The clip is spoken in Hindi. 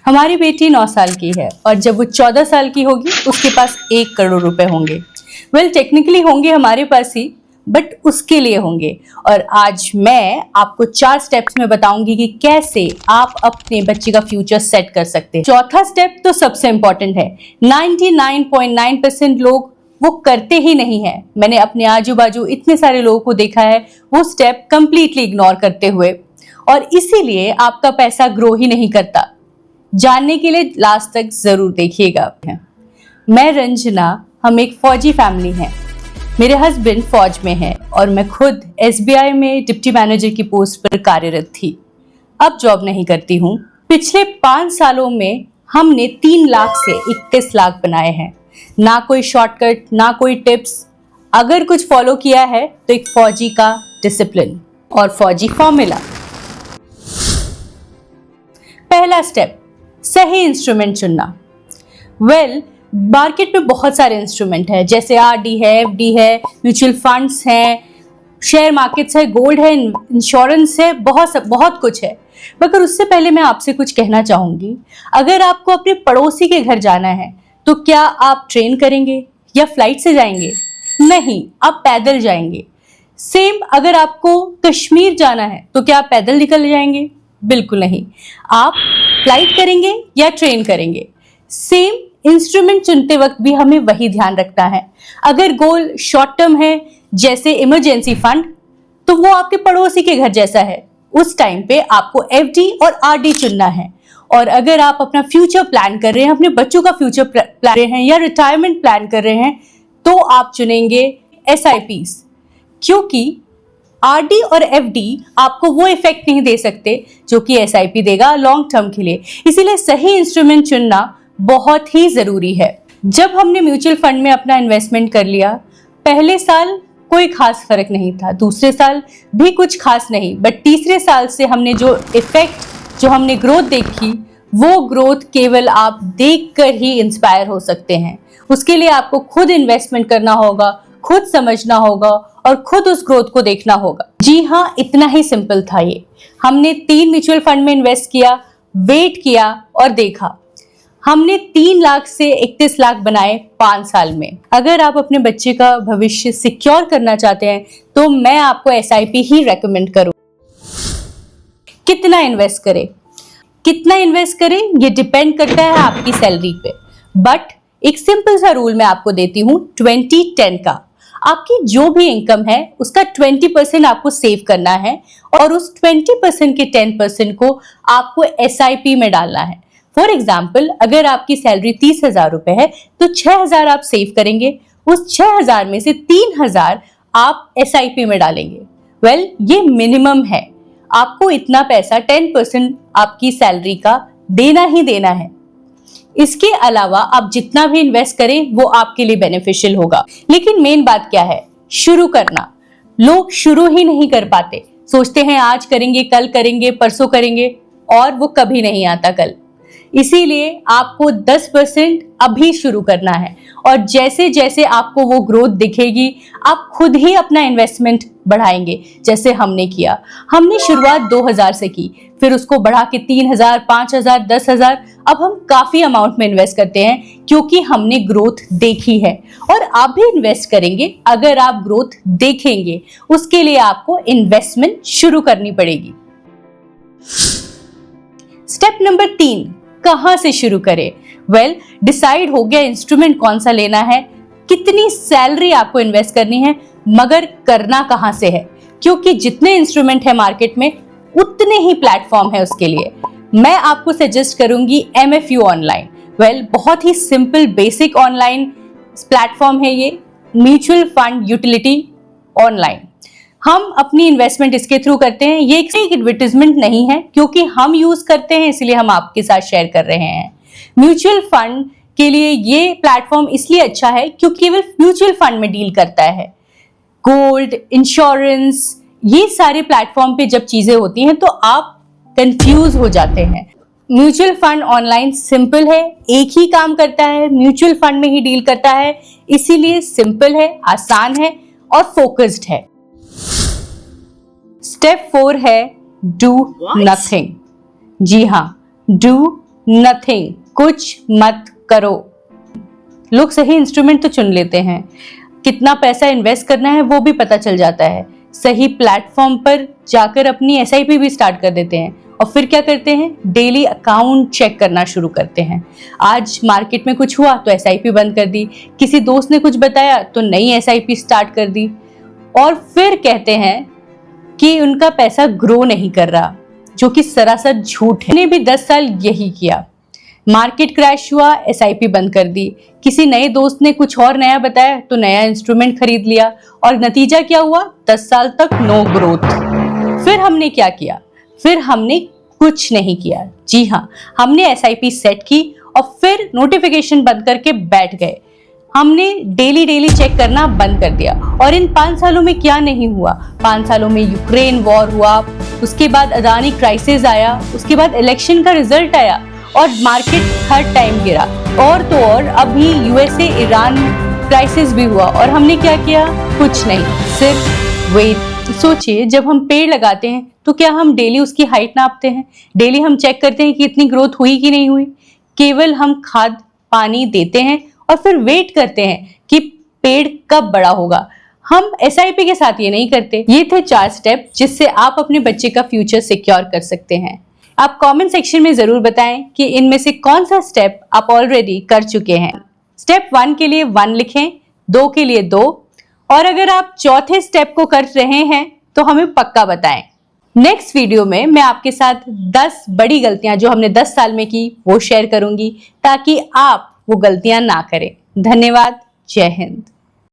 हमारी बेटी 9 साल की है और जब वो 14 साल की होगी उसके पास 1 करोड़ रुपए होंगे। टेक्निकली होंगे हमारे पास ही, बट उसके लिए होंगे। और आज मैं आपको 4 स्टेप्स में बताऊंगी कि कैसे आप अपने बच्चे का फ्यूचर सेट कर सकते हैं। चौथा स्टेप तो सबसे इंपॉर्टेंट है। 99.9% लोग वो करते ही नहीं है। मैंने अपने आजू बाजू इतने सारे लोगों को देखा है वो स्टेप कंप्लीटली इग्नोर करते हुए, और इसीलिए आपका पैसा ग्रो ही नहीं करता। जानने के लिए लास्ट तक जरूर देखिएगा। मैं रंजना, हम एक फौजी फैमिली हैं। मेरे हस्बैंड फौज में है और मैं खुद SBI में डिप्टी मैनेजर की पोस्ट पर कार्यरत थी। अब जॉब नहीं करती हूँ। पिछले 5 सालों में हमने 3 लाख से 21 लाख बनाए हैं। ना कोई शॉर्टकट, ना कोई टिप्स। अगर कुछ फॉलो किया है तो एक फौजी का डिसिप्लिन और फौजी फॉर्मूला। पहला स्टेप, सही इंस्ट्रूमेंट चुनना। मार्केट में बहुत सारे इंस्ट्रूमेंट है, जैसे RD है, FD है, म्यूचुअल फंड्स हैं, शेयर मार्केट्स है, गोल्ड है, इंश्योरेंस है, बहुत कुछ है। मगर उससे पहले मैं आपसे कुछ कहना चाहूंगी। अगर आपको अपने पड़ोसी के घर जाना है तो क्या आप ट्रेन करेंगे या फ्लाइट से जाएंगे? नहीं, आप पैदल जाएंगे। सेम अगर आपको कश्मीर जाना है तो क्या आप पैदल निकल जाएंगे? बिल्कुल नहीं। आप फ्लाइट करेंगे या ट्रेन करेंगे? सेम इंस्ट्रूमेंट चुनते वक्त भी हमें वही ध्यान रखना है। अगर गोल शॉर्ट टर्म है जैसे इमरजेंसी फंड, तो वो आपके पड़ोसी के घर जैसा है। उस टाइम पे आपको FD और RD चुनना है। और अगर आप अपना फ्यूचर प्लान कर रहे हैं, अपने बच्चों का फ्यूचर प्लान कर रहे हैं या रिटायरमेंट प्लान कर रहे हैं, तो आप चुनेंगे SIPs, क्योंकि RD और FD आपको वो इफेक्ट नहीं दे सकते जो कि SIP देगा लॉन्ग टर्म के लिए। इसीलिए सही इंस्ट्रूमेंट चुनना बहुत ही जरूरी है। जब हमने म्यूचुअल फंड में अपना इन्वेस्टमेंट कर लिया, पहले साल कोई खास फर्क नहीं था, दूसरे साल भी कुछ खास नहीं, बट तीसरे साल से हमने जो हमने ग्रोथ देखी, वो ग्रोथ केवल आप देखकर ही इंस्पायर हो सकते हैं। उसके लिए आपको खुद इन्वेस्टमेंट करना होगा, खुद समझना होगा और खुद उस ग्रोथ को देखना होगा। जी हाँ, इतना ही सिंपल था ये। हमने 3 म्यूचुअल फंड में इन्वेस्ट किया, वेट किया और देखा। हमने 3 लाख से 31 लाख बनाए 5 साल में। अगर आप अपने बच्चे का भविष्य सिक्योर करना चाहते हैं तो मैं आपको SIP ही रेकमेंड करूं। कितना इन्वेस्ट करें ये डिपेंड करता है आपकी सैलरी पे, बट एक सिंपल सा रूल मैं आपको देती हूँ 20-10 का। आपकी जो भी इनकम है उसका 20% आपको सेव करना है और उस 20% के 10% को आपको SIP में डालना है। फॉर एग्जाम्पल, अगर आपकी सैलरी 30,000 रुपए है तो 6,000 आप सेव करेंगे। उस 6,000 में से 3,000 आप SIP में डालेंगे। ये मिनिमम है। आपको इतना पैसा 10% आपकी सैलरी का देना ही देना है। इसके अलावा आप जितना भी इन्वेस्ट करें वो आपके लिए बेनिफिशियल होगा। लेकिन मेन बात क्या है? शुरू करना। लोग शुरू ही नहीं कर पाते, सोचते हैं आज करेंगे, कल करेंगे, परसों करेंगे, और वो कभी नहीं आता कल। इसीलिए आपको 10% अभी शुरू करना है और जैसे जैसे आपको वो ग्रोथ दिखेगी आप खुद ही अपना इन्वेस्टमेंट बढ़ाएंगे, जैसे हमने किया। हमने शुरुआत 2,000 से की, फिर उसको बढ़ा के 3,000, 5,000, 10,000। अब हम काफी अमाउंट में इन्वेस्ट करते हैं क्योंकि हमने ग्रोथ देखी है। और आप भी इन्वेस्ट करेंगे अगर आप ग्रोथ देखेंगे। उसके लिए आपको इन्वेस्टमेंट शुरू करनी पड़ेगी। स्टेप नंबर 3, कहां से शुरू करें? डिसाइड हो गया इंस्ट्रूमेंट कौन सा लेना है, कितनी सैलरी आपको इन्वेस्ट करनी है, मगर करना कहां से है? क्योंकि जितने इंस्ट्रूमेंट है मार्केट में उतने ही प्लेटफॉर्म है उसके लिए। मैं आपको सजेस्ट करूंगी MFU ऑनलाइन। बहुत ही सिंपल बेसिक ऑनलाइन प्लेटफॉर्म है ये, म्यूचुअल फंड यूटिलिटी ऑनलाइन। हम अपनी इन्वेस्टमेंट इसके थ्रू करते हैं। ये एक एडवर्टाइजमेंट नहीं है, क्योंकि हम यूज करते हैं इसलिए हम आपके साथ शेयर कर रहे हैं। म्यूचुअल फंड के लिए ये प्लेटफॉर्म इसलिए अच्छा है क्योंकि केवल म्यूचुअल फंड में डील करता है। गोल्ड, इंश्योरेंस, ये सारे प्लेटफॉर्म पे जब चीजें होती हैं तो आप कंफ्यूज हो जाते हैं। म्यूचुअल फंड ऑनलाइन सिंपल है, एक ही काम करता है, म्यूचुअल फंड में ही डील करता है, इसीलिए सिंपल है, आसान है और फोकस्ड है। स्टेप 4 है डू नथिंग। जी हाँ, डू नथिंग, कुछ मत करो। लोग सही इंस्ट्रूमेंट तो चुन लेते हैं, कितना पैसा इन्वेस्ट करना है वो भी पता चल जाता है, सही प्लेटफॉर्म पर जाकर अपनी एसआईपी भी स्टार्ट कर देते हैं और फिर क्या करते हैं, डेली अकाउंट चेक करना शुरू करते हैं। आज मार्केट में कुछ हुआ तो एसआईपी बंद कर दी, किसी दोस्त ने कुछ बताया तो नई एसआईपी स्टार्ट कर दी और फिर कहते हैं कि उनका पैसा ग्रो नहीं कर रहा, जो कि सरासर झूठ है। मैंने भी 10 साल यही किया। मार्केट क्रैश हुआ, एसआईपी बंद कर दी, किसी नए दोस्त ने कुछ और नया बताया तो नया इंस्ट्रूमेंट खरीद लिया और नतीजा क्या हुआ, 10 साल तक नो ग्रोथ। फिर हमने क्या किया, फिर हमने कुछ नहीं किया। जी हाँ, हमने एसआईपी सेट की और फिर नोटिफिकेशन बंद करके बैठ गए। हमने डेली चेक करना बंद कर दिया। और इन 5 सालों में क्या नहीं हुआ, 5 सालों में यूक्रेन वॉर हुआ, उसके बाद अदानी क्राइसिस आया, उसके बाद इलेक्शन का रिजल्ट आया और मार्केट हर टाइम गिरा। और तो और अभी यूएसए ईरान क्राइसिस भी हुआ और हमने क्या किया, कुछ नहीं, सिर्फ वेट। सोचिए, जब हम पेड़ लगाते हैं तो क्या हम डेली उसकी हाइट नापते हैं, डेली हम चेक करते हैं कि इतनी ग्रोथ हुई कि नहीं हुई? केवल हम खाद पानी देते हैं और फिर वेट करते हैं कि पेड़ कब बड़ा होगा। हम एसआईपी के साथ ये नहीं करते। ये थे 4 स्टेप जिससे आप अपने बच्चे का फ्यूचर सिक्योर कर सकते हैं। आप कमेंट सेक्शन में जरूर बताएं कि इनमें से कौन सा स्टेप आप ऑलरेडी कर चुके हैं। स्टेप 1 के लिए 1 लिखें, 2 के लिए 2, और अगर आप चौथे स्टेप को कर रहे हैं तो हमें पक्का बताएं। नेक्स्ट वीडियो में मैं आपके साथ 10 बड़ी गलतियां जो हमने 10 साल में की वो शेयर करूंगी ताकि आप वो गलतियां ना करें। धन्यवाद। जय हिंद।